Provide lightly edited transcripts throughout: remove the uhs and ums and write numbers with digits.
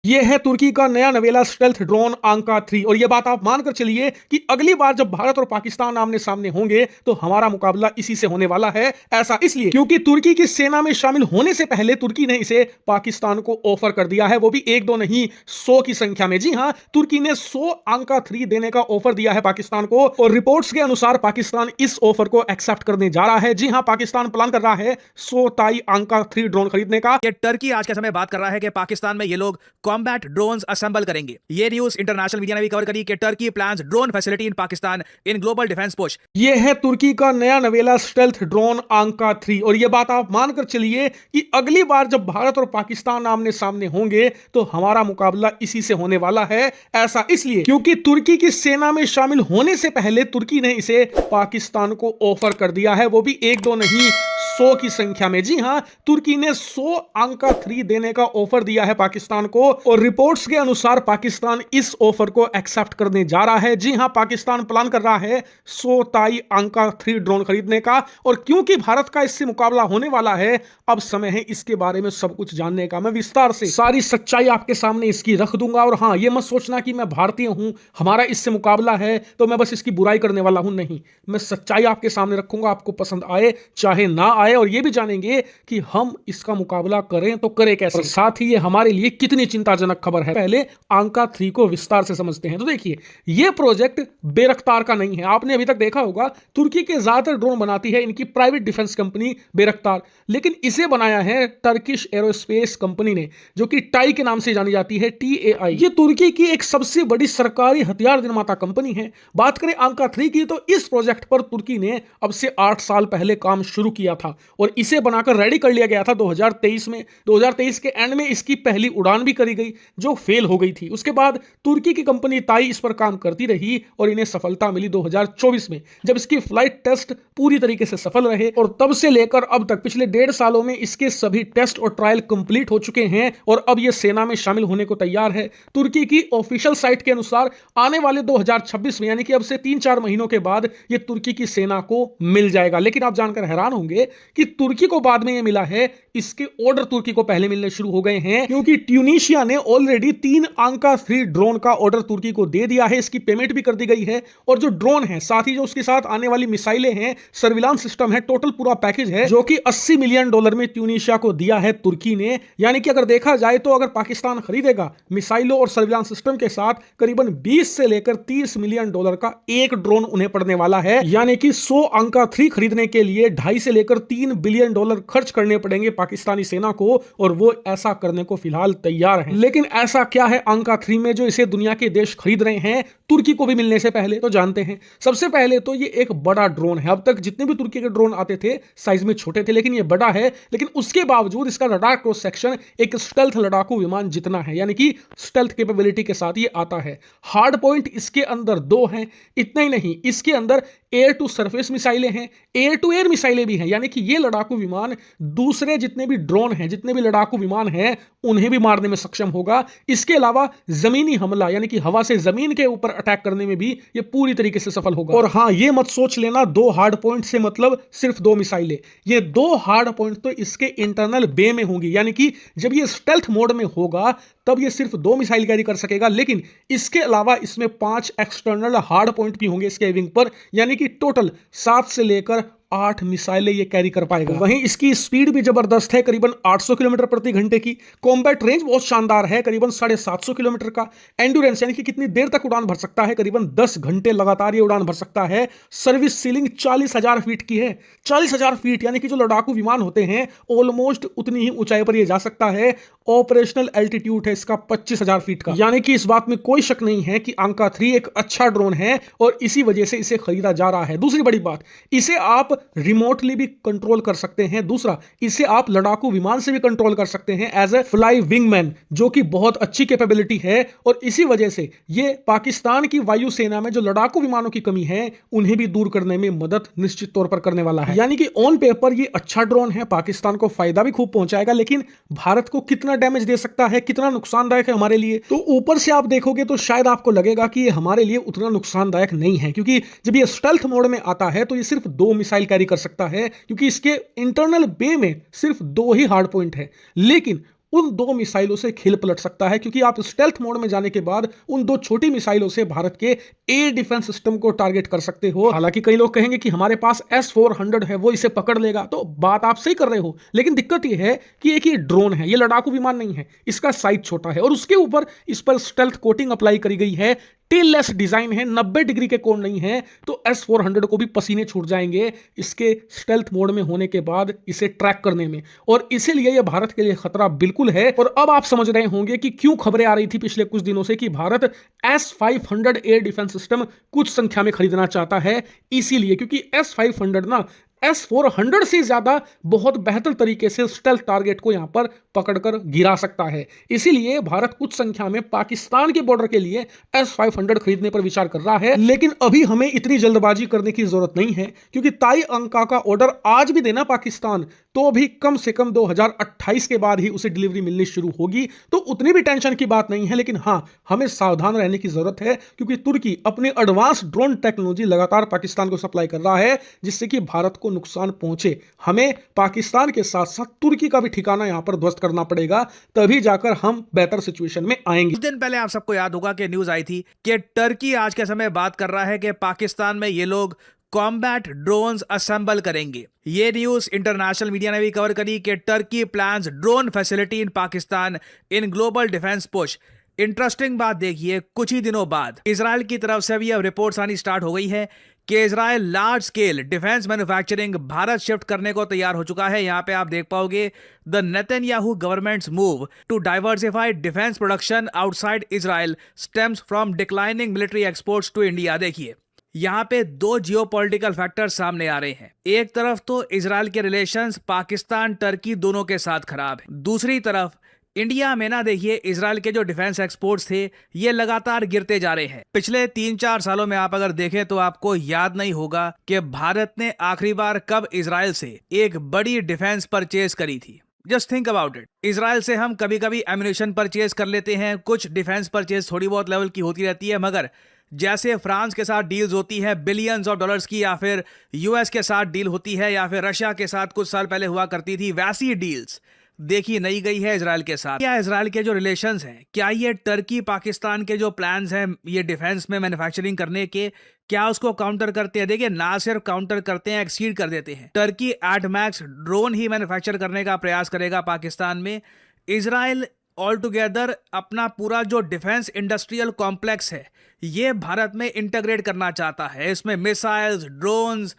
ये है तुर्की का नया नवेला स्टेल्थ ड्रोन आंका 3। और ये बात आप मानकर चलिए कि अगली बार जब भारत और पाकिस्तान आमने सामने होंगे तो हमारा मुकाबला इसी से होने वाला है। ऐसा इसलिए क्योंकि तुर्की की सेना में शामिल होने से पहले तुर्की ने इसे पाकिस्तान को ऑफर कर दिया है, वो भी एक दो नहीं 100 की संख्या में। जी हां, तुर्की ने 100 आंका 3 देने का ऑफर दिया है पाकिस्तान को और रिपोर्ट्स के अनुसार पाकिस्तान इस ऑफर को एक्सेप्ट करने जा रहा है। जी हां, पाकिस्तान प्लान कर रहा है 100 ताई आंका 3 ड्रोन खरीदने का। ये टर्की आज के समय बात कर रहा है कि पाकिस्तान में ये लोग कॉम्बैट ड्रोन्स असेंबल करेंगे। ये न्यूज इंटरनेशनल मीडिया ने भी कवर करी कि Turkey plans drone facility in Pakistan in global defence push. ये है तुर्की का नया नवेला स्टेल्थ ड्रोन आंका 3। और ये बात आप मानकर चलिए कि अगली बार जब भारत और पाकिस्तान आमने सामने होंगे तो हमारा मुकाबला इसी से होने वाला है। ऐसा इसलिए क्योंकि तुर्की की सेना में शामिल होने से पहले तुर्की ने इसे पाकिस्तान को ऑफर कर दिया है, वो भी एक दो नहीं 100 की संख्या में। जी हां, तुर्की ने 100 आंका 3 देने का ऑफर दिया है पाकिस्तान को और रिपोर्ट्स के अनुसार पाकिस्तान इस ऑफर को एक्सेप्ट करने जा रहा है। जी हां, पाकिस्तान प्लान कर रहा है 100 ताई आंका 3 ड्रोन खरीदने का। और क्योंकि भारत का इससे मुकाबला होने वाला है, अब समय है इसके बारे में सब कुछ जानने का। मैं विस्तार से सारी सच्चाई आपके सामने इसकी रख दूंगा। और हां, यह मत सोचना कि मैं भारतीय हूं, हमारा इससे मुकाबला है तो मैं बस इसकी बुराई करने वाला हूं। नहीं, मैं सच्चाई आपके सामने रखूंगा, आपको पसंद आए चाहे ना आए। और यह भी जानेंगे कि हम इसका मुकाबला करें तो करें कैसे, और साथ ही ये हमारे लिए कितनी चिंताजनक खबर है। पहले आंका 3 को विस्तार से समझते हैं। तो देखिए, यह प्रोजेक्ट बेरख्तार का नहीं है। आपने अभी तक देखा होगा तुर्की के ज्यादातर ड्रोन बनाती है इनकी प्राइवेट डिफेंस कंपनी बेरख्तार, लेकिन इसे बनाया है टर्किश एरोस्पेस कंपनी ने, जो कि टाई के नाम से जानी जाती है, TAI। ये तुर्की की एक सबसे बड़ी सरकारी हथियार निर्माता कंपनी है। बात करें आंका 3 की तो इस प्रोजेक्ट पर तुर्की ने अब से 8 साल पहले काम शुरू किया था और इसे बनाकर रेडी कर लिया गया था 2023 में। 2023 के एंड में इसकी पहली उड़ान भी करी गई जो फेल हो गई थी। उसके बाद तुर्की की कंपनी ताई इस पर काम करती रही और इन्हें सफलता मिली 2024 में, जब इसकी फ्लाइट टेस्ट पूरी तरीके से सफल रहे। और तब से लेकर अब तक पिछले 1.5 सालों में इसके सभी टेस्ट और ट्रायल कंप्लीट हो चुके हैं और अब यह सेना में शामिल होने को तैयार है। तुर्की की ऑफिशियल साइट के अनुसार आने वाले 2026 में, यानी कि अब से 3-4 महीनों के बाद, यह तुर्की की सेना को मिल जाएगा। लेकिन आप जानकर हैरान होंगे कि तुर्की को बाद में यह मिला है, इसके ऑर्डर तुर्की को पहले मिलने शुरू हो गए हैं, क्योंकि ट्यूनीशिया ने ऑलरेडी 3 आंका 3 ड्रोन का ऑर्डर तुर्की को दे दिया है। इसकी पेमेंट भी कर दी गई है और जो ड्रोन है, साथ ही जो उसके साथ आने वाली मिसाइलें हैं, सर्विलांस सिस्टम है, टोटल पूरा पैकेज है जो कि $80 मिलियन में ट्यूनीशिया को दिया है तुर्की ने। यानी कि अगर देखा जाए तो अगर पाकिस्तान खरीदेगा मिसाइलों और सर्विलांस सिस्टम के साथ, करीबन 20 से लेकर $30 मिलियन का एक ड्रोन उन्हें पड़ने वाला है। यानी कि 100 आंका 3 खरीदने के लिए 2.5 से लेकर $3 बिलियन खर्च करने पड़ेंगे पाकिस्तानी सेना को, और वो ऐसा करने को फिलहाल तैयार हैं। लेकिन ऐसा क्या है आंका 3 में जो इसे दुनिया के देश खरीद रहे हैं तुर्की को भी मिलने से पहले? तो जानते हैं। सबसे पहले तो ये एक बड़ा ड्रोन है। अब तक जितने भी तुर्की के ड्रोन आते थे साइज में छोटे थे, लेकिन ये बड़ा है। लेकिन उसके बावजूद इसका रडार क्रॉस सेक्शन एक स्टेल्थ लड़ाकू विमान जितना है, यानी कि स्टेल्थ कैपेबिलिटी के साथ ये आता है। हार्ड पॉइंट इसके अंदर 2 हैं। इतना ही नहीं, इसके अंदर एयर टू सरफेस मिसाइलें हैं, एयर टू एयर मिसाइलें भी हैं। यानी कि ये लड़ाकू विमान दूसरे जितने भी ड्रोन हैं, जितने भी लड़ाकू विमान हैं, उन्हें भी मारने में सक्षम होगा। इसके अलावा जमीनी हमला, यानी कि हवा से जमीन के ऊपर अटैक करने में भी ये पूरी तरीके से सफल होगा। और हां, ये मत सोच लेना 2 हार्ड पॉइंट से मतलब सिर्फ 2 मिसाइलें। ये 2 हार्ड पॉइंट तो इसके इंटरनल बे में होंगी, यानी कि जब ये स्टेल्थ मोड में होगा तब ये सिर्फ 2 मिसाइल कैरी कर सकेगा। लेकिन इसके अलावा इसमें 5 एक्सटर्नल हार्ड पॉइंट भी होंगे इसके विंग पर, यानी कि टोटल 7 से लेकर 8 मिसाइलें ये कैरी कर पाएगा। वहीं इसकी स्पीड भी जबरदस्त है, करीबन 800 किलोमीटर प्रति घंटे की। कॉम्बैट रेंज बहुत शानदार है, करीबन 750 किलोमीटर का। एंड्योरेंस, यानी कि कितनी देर तक उड़ान भर सकता है, करीबन 10 घंटे लगातार ये उड़ान भर सकता है। सर्विस सीलिंग 40,000 फीट की है। 40,000 फीट, यानी कि जो लड़ाकू विमान होते हैं ऑलमोस्ट उतनी ही ऊंचाई पर ये जा सकता है। ऑपरेशनल एल्टीट्यूड है इसका 25,000 फीट का। यानी कि इस बात में कोई शक नहीं है कि आंका 3 एक अच्छा ड्रोन है और इसी वजह से इसे खरीदा जा रहा है। दूसरी बड़ी बात, इसे आप रिमोटली भी कंट्रोल कर सकते हैं। दूसरा, इसे आप लड़ाकू विमान से भी कंट्रोल कर सकते हैं एज ए फ्लाई विंगमैन, जो कि बहुत अच्छी कैपेबिलिटी है। और इसी वजह से ये पाकिस्तान की वायुसेना में जो लड़ाकू विमानों की कमी है उन्हें भी दूर करने में मदद निश्चित तौर पर करने वाला है। यानी कि ऑन पेपर ये अच्छा ड्रोन है, पाकिस्तान को फायदा भी खूब पहुंचाएगा। लेकिन भारत को कितना डैमेज दे सकता है, कितना नुकसानदायक है हमारे लिए, तो ऊपर से आप देखोगे तो शायद आपको लगेगा कि ये हमारे लिए उतना नुकसानदायक नहीं है, क्योंकि जब ये स्टेल्थ मोड में आता है तो ये सिर्फ 2 मिसाइल कैरी कर सकता है, क्योंकि इसके इंटरनल बे में सिर्फ 2 ही हार्ड पॉइंट है। लेकिन उन 2 मिसाइलों से खेल पलट सकता है, क्योंकि आप स्टेल्थ मोड में जाने के बाद उन 2 छोटी मिसाइलों से भारत के एयर डिफेंस सिस्टम को टारगेट कर सकते हो। हालांकि कई लोग कहेंगे कि हमारे पास S-400 है, वो इसे पकड़ लेगा, तो बात आप सही कर रहे हो, लेकिन दिक्कत यह है कि एक ये ड्रोन है, ये लड़ाकू विमान नहीं है, इसका साइज छोटा है और उसके ऊपर इस पर स्टेल्थ कोटिंग अप्लाई करी गई है, टेललेस डिजाइन है, 90 डिग्री के कोण नहीं है, तो S-400 को भी पसीने छूट जाएंगे इसके स्टेल्थ मोड में होने के बाद इसे ट्रैक करने में, और इसीलिए यह भारत के लिए खतरा बिल्कुल है। और अब आप समझ रहे होंगे कि क्यों खबरें आ रही थी पिछले कुछ दिनों से कि Bharat S-500 air defence system कुछ संख्या में खरीदना चाहता है, इसीलिए क्योंकि S-500 ना S-400 से ज्यादा बहुत बेहतर तरीके से स्टेल्थ टारगेट को यहां पर पकड़कर गिरा सकता है। इसीलिए भारत कुछ संख्या में पाकिस्तान के बॉर्डर के लिए S-500 खरीदने पर विचार कर रहा है, लेकिन अभी हमें इतनी जल्दबाजी करने की जरूरत नहीं है, क्योंकि ताई अंका का ऑर्डर आज भी देना पाकिस्तान तो भी कम से कम 2028 के बाद ही उसे डिलीवरी मिलनी शुरू होगी, तो उतनी भी टेंशन की बात नहीं है। लेकिन हाँ, हमें सावधान रहने की जरूरत है, क्योंकि तुर्की अपनी एडवांस ड्रोन टेक्नोलॉजी लगातार पाकिस्तान को सप्लाई कर रहा है, जिससे कि भारत को नुकसान पहुंचे। हमें पाकिस्तान के साथ साथ तुर्की का भी ठिकाना यहां पर ध्वस्त करना पड़ेगा, तभी जाकर हम बेहतर सिचुएशन में आएंगे। कुछ दिन पहले आप सबको याद होगा कि न्यूज आई थी कि टर्की आज के समय बात कर रहा है कि पाकिस्तान में ये लोग कॉम्बैट ड्रोन्स असेंबल करेंगे। ये न्यूज इंटरनेशनल मीडिया ने भी कवर करी कि Turkey plans drone facility in Pakistan in global defence push. Interesting बात देखिए, कुछ ही दिनों बाद इजराइल की तरफ से भी अब रिपोर्ट्स आनी स्टार्ट हो गई है कि Israel large scale defence manufacturing Bharat shift करने को तैयार हो चुका है। यहां पे आप देख पाओगे the Netanyahu government's move to diversify defence production outside Israel stems from declining military exports to India. देखिए, यहां पे 2 जियोपॉलिटिकल फैक्टर्स सामने आ रहे हैं। एक तरफ तो इजराइल के रिलेशंस पाकिस्तान टर्की दोनों के साथ खराब है, दूसरी तरफ इंडिया में ना देखिए इजराइल के जो डिफेंस एक्सपोर्ट्स थे ये लगातार गिरते जा रहे हैं। पिछले 3-4 सालों में आप अगर देखें तो आपको याद नहीं होगा कि भारत ने आखिरी बार कब इजराइल से एक बड़ी डिफेंस परचेज करी थी। Just think about it. Israel से हम कभी कभी एम्युनिशन परचेज कर लेते हैं, कुछ डिफेंस परचेज थोड़ी बहुत लेवल की होती रहती है, मगर जैसे फ्रांस के साथ डील्स होती है बिलियंस ऑफ डॉलर्स की, या फिर यूएस के साथ डील होती है, या फिर रशिया के साथ कुछ साल पहले हुआ करती थी, वैसी डील्स देखी नहीं गई है इजराइल के साथ। क्या इजराइल के जो रिलेशंस हैं, क्या ये टर्की पाकिस्तान के जो प्लान्स हैं ये डिफेंस में मैन्युफैक्चरिंग करने के, क्या उसको काउंटर करते हैं? देखिए, ना सिर्फ काउंटर करते हैं, एक्सीड कर देते हैं। टर्की एटमैक्स ड्रोन ही मैन्युफैक्चर करने का प्रयास करेगा पाकिस्तान में। इजराइल ऑल टुगेदर अपना पूरा जो डिफेंस इंडस्ट्रियल कॉम्प्लेक्स है ये भारत में इंटीग्रेट करना चाहता है। इसमें missiles, drones,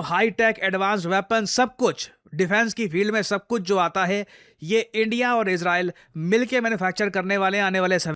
high tech advanced weapon, सब कुछ डिफेंस की फील्ड में सब कुछ जो आता है ये इंडिया और इजराइल मिलके मैन्युफैक्चर करने वाले आने वाले समय